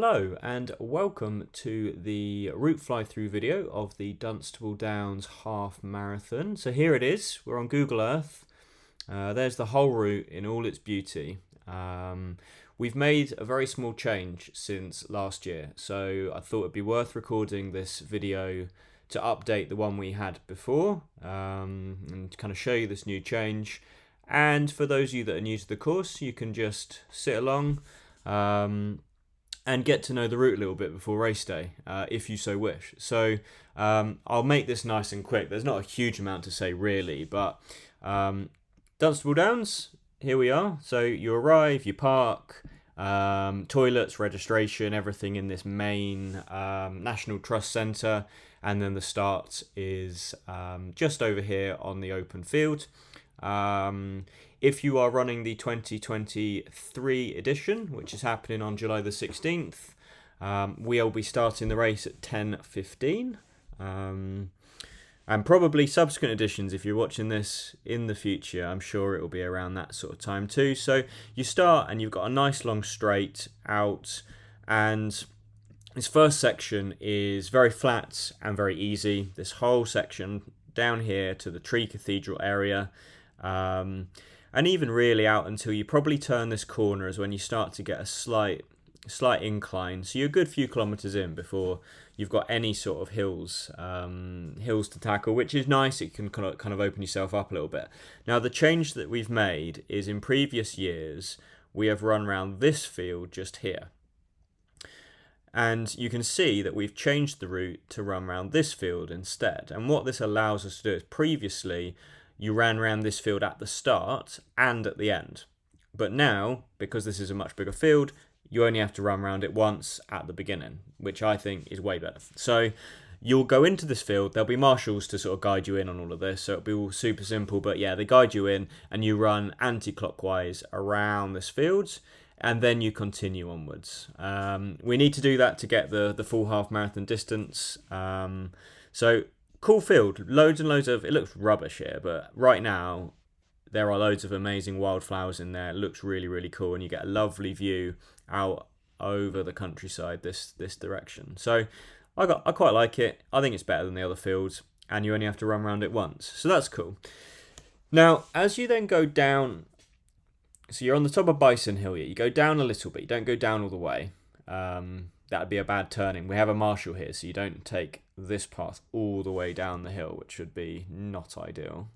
Hello and welcome to the route fly through video of the Dunstable Downs Half Marathon. So here it is, we're on Google Earth. There's the whole route in all its beauty. We've made a very small change since last year, so I thought it'd be worth recording this video to update the one we had before and kind of show you this new change. And for those of you that are new to the course, you can just sit along and get to know the route a little bit before race day, if you so wish. So I'll make this nice and quick. There's not a huge amount to say really, but Dunstable Downs, here we are. So you arrive, you park, toilets, registration, everything in this main National Trust Centre, and then the start is just over here on the open field. If you are running the 2023 edition, which is happening on July the 16th, we'll be starting the race at 10:15. And probably subsequent editions, if you're watching this in the future, I'm sure it will be around that sort of time too. So you start and you've got a nice long straight out, and this first section is very flat and very easy. This whole section down here to the Tree Cathedral area, and even really out until you probably turn this corner is when you start to get a slight incline. So you're a good few kilometres in before you've got any sort of hills to tackle, which is nice. It can kind of open yourself up a little bit. Now the change that we've made is in previous years we have run around this field just here. And you can see that we've changed the route to run around this field instead. And what this allows us to do is previously you ran around this field at the start and at the end. But now, because this is a much bigger field, you only have to run around it once at the beginning, which I think is way better. So you'll go into this field, there'll be marshals to sort of guide you in on all of this, so it'll be all super simple, but yeah, they guide you in and you run anti-clockwise around this field, and then you continue onwards. We need to do that to get the full half marathon distance. So cool field, loads and loads of, it looks rubbish here, but right now there are loads of amazing wildflowers in there. It looks really, really cool, and you get a lovely view out over the countryside this direction. So I quite like it. I think it's better than the other fields, and you only have to run around it once. So that's cool. Now, as you then go down, so you're on the top of Bison Hill here. You go down a little bit. You don't go down all the way. That would be a bad turning. We have a marshal here, so you don't take this path all the way down the hill, which would be not ideal.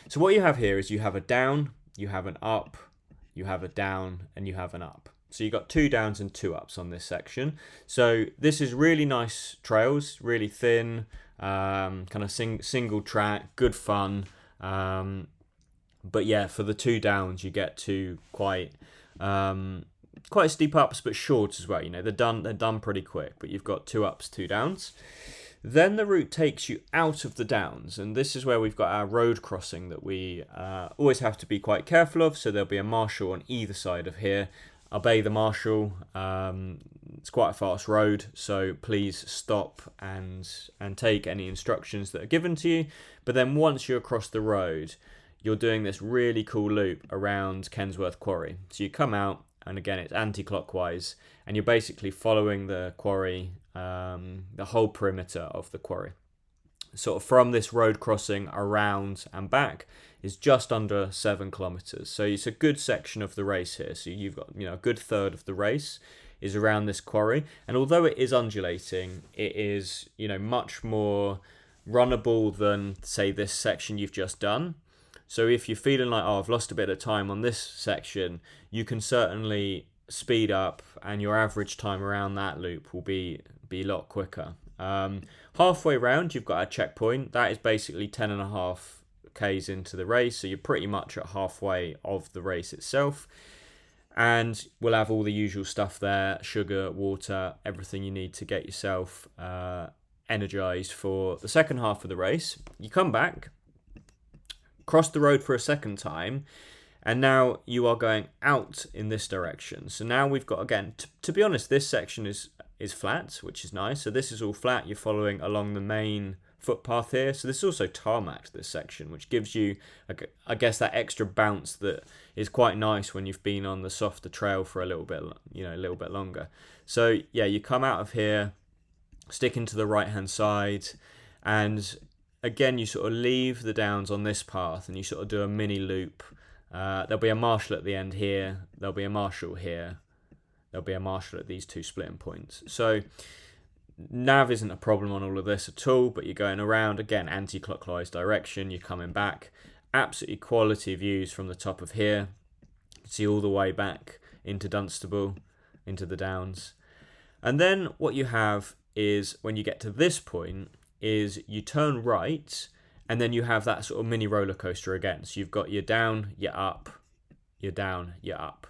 So what you have here is you have a down, you have an up, you have a down, and you have an up. So you've got 2 downs and 2 ups on this section. So this is really nice trails, really thin, kind of single track, good fun. But yeah, for the 2 downs, you get to quite steep ups, but short as well. You know, they're done pretty quick, but you've got 2 ups, 2 downs. Then the route takes you out of the downs, and this is where we've got our road crossing that we always have to be quite careful of. So there'll be a marshal on either side of here. Obey the marshal. It's quite a fast road, so please stop and take any instructions that are given to you. But then once you're across the road, you're doing this really cool loop around Kensworth Quarry. So you come out, and again it's anti-clockwise, and you're basically following the quarry, the whole perimeter of the quarry. Sort of from this road crossing around and back is just under 7 kilometres. So it's a good section of the race here. So you've got, a good third of the race is around this quarry. And although it is undulating, it is, much more runnable than, say, this section you've just done. So if you're feeling like, I've lost a bit of time on this section, you can certainly speed up, and your average time around that loop will be a lot quicker. Halfway round, you've got a checkpoint. That is basically 10.5 Ks into the race, so you're pretty much at halfway of the race itself. And we'll have all the usual stuff there, sugar, water, everything you need to get yourself energized for the second half of the race. You come back, cross the road for a second time, and now you are going out in this direction. So now we've got, again, to be honest, this section is flat, which is nice. So this is all flat. You're following along the main footpath here. So this is also tarmacked, this section, which gives you, I guess, that extra bounce that is quite nice when you've been on the softer trail for a little bit, a little bit longer. So yeah, you come out of here, sticking to the right hand side, and again you sort of leave the downs on this path and you sort of do a mini loop. There'll be a marshal at the end here, there'll be a marshal here, there'll be a marshal at these two splitting points. So nav isn't a problem on all of this at all, but you're going around, again, anti-clockwise direction, you're coming back. Absolutely quality views from the top of here. You can see all the way back into Dunstable, into the Downs. And then what you have is, when you get to this point, is you turn right, and then you have that sort of mini roller coaster again. So you've got your down, your up, your down, your up.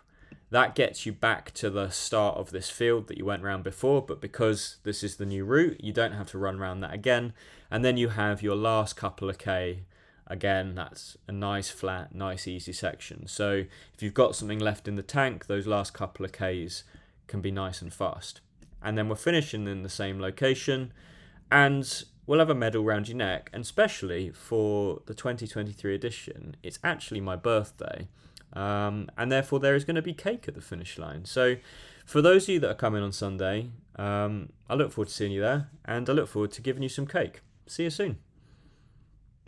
That gets you back to the start of this field that you went around before, but because this is the new route, you don't have to run around that again. And then you have your last couple of K. Again, that's a nice flat, nice easy section. So if you've got something left in the tank, those last couple of Ks can be nice and fast. And then we're finishing in the same location, and we'll have a medal around your neck. And especially for the 2023 edition, it's actually my birthday. And therefore there is going to be cake at the finish line. So for those of you that are coming on Sunday, I look forward to seeing you there, and I look forward to giving you some cake. See you soon.